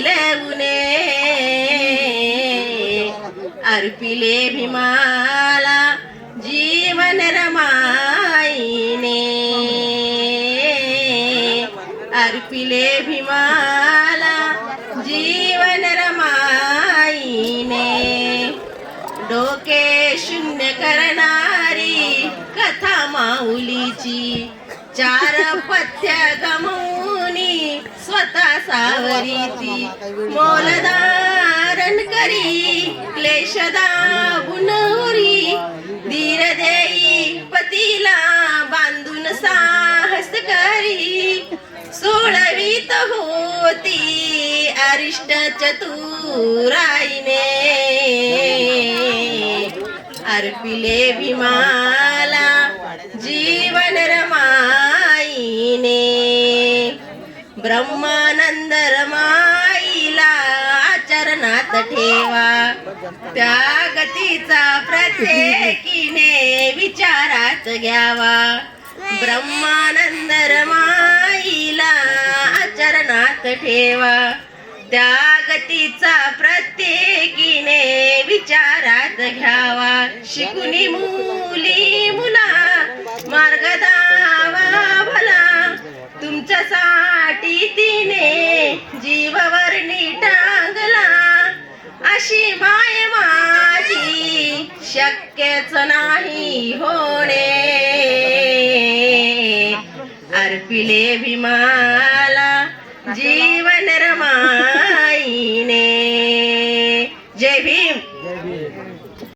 मिळवणे अर्पिले भीमाला जीवन रमाईने अर्पिले भीमाला जीवन रमाईने डोके शून्य करणारी कथा माऊलीची चार पथ्य गमवूनी स्वतः सावरीती मोलधारण करी क्लेशदा बुनहुरी धीर देई पतीला बांधून साहस करी सोडवीत होती अरिष्ट चतुराईने अर्पिले भीमाला जीवन रमाईने ब्रह्मानंद रमाईला आचरणात ठेवा त्या गतीचा प्रत्येकीने विचारात घ्यावा ब्रह्मानंद रमाईला आचरणात ठेवा त्या गतीचा प्रत्येकीने विचारात घ्यावा शिकुनी मुली मुला मार्ग दावा भला तुमच्यासाठी तिने जीववर्णी टांगला अशी माय माझी शक्यच नाही होणे अर्पिले भीमाला जीवन रमाईने जय भीम।